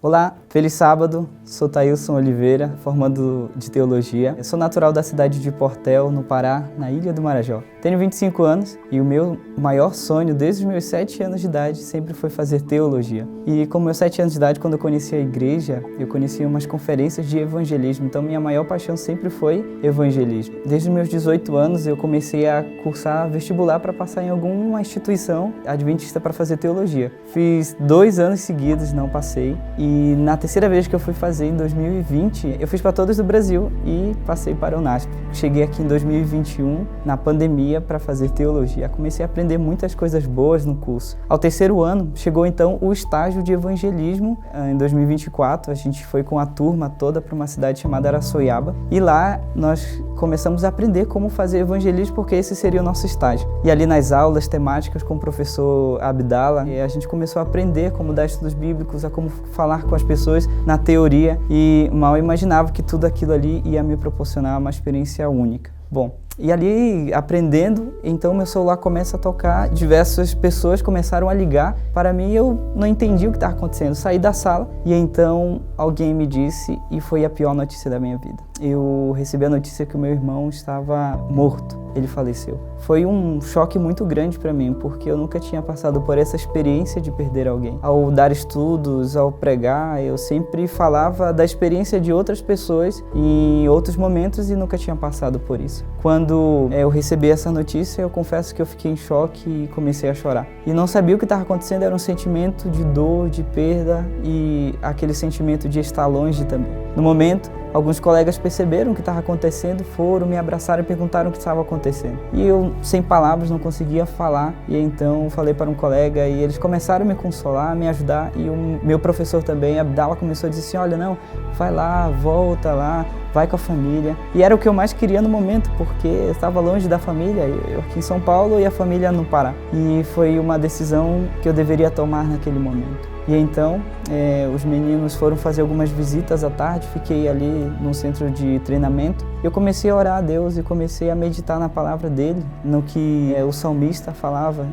Olá, feliz sábado, sou Thailson Oliveira, formando de Teologia. Eu sou natural da cidade de Portel, no Pará, na Ilha do Marajó. Tenho 25 anos e o meu maior sonho desde os meus 7 anos de idade sempre foi fazer Teologia. E com meus 7 anos de idade, quando eu conheci a igreja, eu conheci umas conferências de evangelismo, então minha maior paixão sempre foi evangelismo. Desde os meus 18 anos eu comecei a cursar vestibular para passar em alguma instituição adventista para fazer Teologia. Fiz 2 anos seguidos, não passei. E na terceira vez que eu fui fazer, em 2020, eu fiz para todos do Brasil e passei para o UNASP. Cheguei aqui em 2021, na pandemia, para fazer Teologia. Comecei a aprender muitas coisas boas no curso. Ao terceiro ano, chegou então o estágio de evangelismo. Em 2024, a gente foi com a turma toda para uma cidade chamada Araçoiaba. E lá nós começamos a aprender como fazer evangelismo, porque esse seria o nosso estágio. E ali nas aulas temáticas com o professor Abdala, a gente começou a aprender como dar estudos bíblicos, a como falar com as pessoas na teoria, e mal imaginava que tudo aquilo ali ia me proporcionar uma experiência única. Bom, e ali aprendendo, então meu celular começa a tocar, diversas pessoas começaram a ligar para mim e eu não entendi o que estava acontecendo. Saí da sala e então alguém me disse, e foi a pior notícia da minha vida. Eu recebi a notícia que o meu irmão estava morto, ele faleceu. Foi um choque muito grande para mim, porque eu nunca tinha passado por essa experiência de perder alguém. Ao dar estudos, ao pregar, eu sempre falava da experiência de outras pessoas em outros momentos e nunca tinha passado por isso. Quando eu recebi essa notícia, eu confesso que eu fiquei em choque e comecei a chorar. E não sabia o que estava acontecendo, era um sentimento de dor, de perda e aquele sentimento de estar longe também. No momento, alguns colegas perceberam o que estava acontecendo, foram, me abraçaram e perguntaram o que estava acontecendo. E eu, sem palavras, não conseguia falar. E então falei para um colega e eles começaram a me consolar, a me ajudar. E o meu professor também, Abdala, começou a dizer assim, olha, não, vai lá, volta lá, vai com a família. E era o que eu mais queria no momento, porque eu estava longe da família, eu aqui em São Paulo e a família no Pará. E foi uma decisão que eu deveria tomar naquele momento. E então, os meninos foram fazer algumas visitas à tarde, fiquei ali no centro de treinamento. Eu comecei a orar a Deus e comecei a meditar na palavra dele, no que o salmista falava,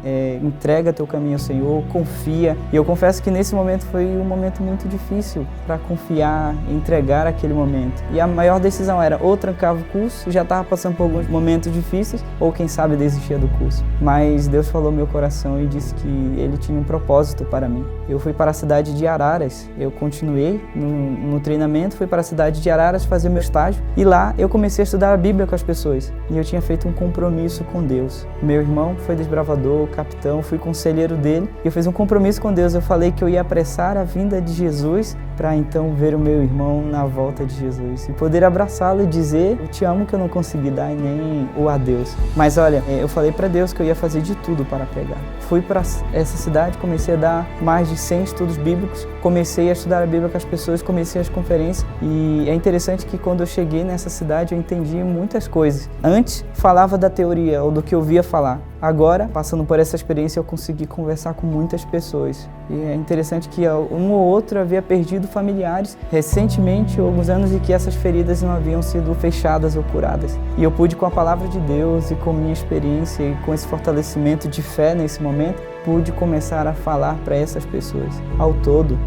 entrega teu caminho ao Senhor, confia. E eu confesso que nesse momento foi um momento muito difícil para confiar, entregar aquele momento. E a maior decisão era ou trancava o curso, já estava passando por alguns momentos difíceis, ou quem sabe desistia do curso. Mas Deus falou no meu coração e disse que ele tinha um propósito para mim. Eu fui para a cidade de Araras, eu continuei no treinamento, fui para a cidade de Araras fazer meu estágio e lá eu comecei a estudar a Bíblia com as pessoas e eu tinha feito um compromisso com Deus. Meu irmão foi desbravador, capitão, fui conselheiro dele e eu fiz um compromisso com Deus. Eu falei que eu ia apressar a vinda de Jesus para então ver o meu irmão na volta de Jesus e poder abraçá-lo e dizer eu te amo, que eu não consegui dar nem o adeus. Mas olha, eu falei para Deus que eu ia fazer de tudo para pregar. Fui para essa cidade, comecei a dar mais de 100 estudos bíblicos, comecei a estudar a Bíblia com as pessoas, comecei as conferências e é interessante que quando eu cheguei nessa cidade eu entendi muitas coisas. Antes falava da teoria ou do que eu via falar. Agora, passando por essa experiência, eu consegui conversar com muitas pessoas. E é interessante que um ou outro havia perdido familiares recentemente, ou alguns anos, e que essas feridas não haviam sido fechadas ou curadas. E eu pude, com a palavra de Deus e com minha experiência e com esse fortalecimento de fé nesse momento, pude começar a falar para essas pessoas. Ao todo,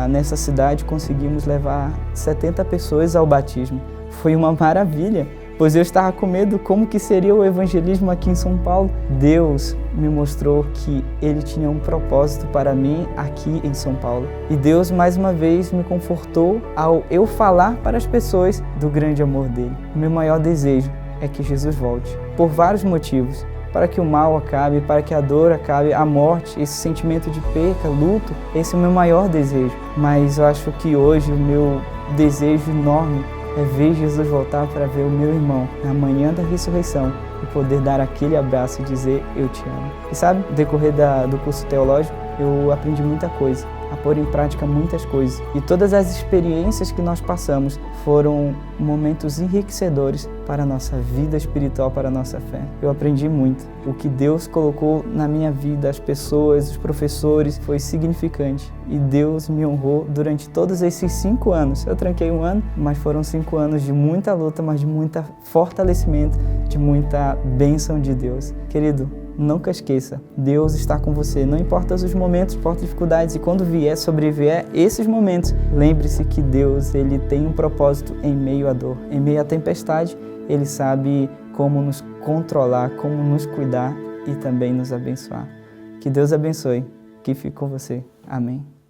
nessa cidade, conseguimos levar 70 pessoas ao batismo. Foi uma maravilha, pois eu estava com medo como que seria o evangelismo aqui em São Paulo. Deus me mostrou que Ele tinha um propósito para mim aqui em São Paulo. E Deus mais uma vez me confortou ao eu falar para as pessoas do grande amor dEle. O meu maior desejo é que Jesus volte, por vários motivos. Para que o mal acabe, para que a dor acabe, a morte, esse sentimento de perca, luto, esse é o meu maior desejo. Mas eu acho que hoje o meu desejo enorme é ver Jesus voltar para ver o meu irmão na manhã da ressurreição e poder dar aquele abraço e dizer eu te amo. E sabe, no decorrer do curso teológico, eu aprendi muita coisa, a pôr em prática muitas coisas. E todas as experiências que nós passamos foram momentos enriquecedores para a nossa vida espiritual, para a nossa fé. Eu aprendi muito. O que Deus colocou na minha vida, as pessoas, os professores, foi significante. E Deus me honrou durante todos esses 5 anos. Eu tranquei 1 ano, mas foram 5 anos de muita luta, mas de muito fortalecimento, de muita bênção de Deus. Querido, nunca esqueça, Deus está com você, não importa os momentos, não importa as dificuldades, e quando sobrevier esses momentos, lembre-se que Deus, Ele tem um propósito em meio à dor, em meio à tempestade, Ele sabe como nos controlar, como nos cuidar e também nos abençoar. Que Deus abençoe, que fique com você. Amém.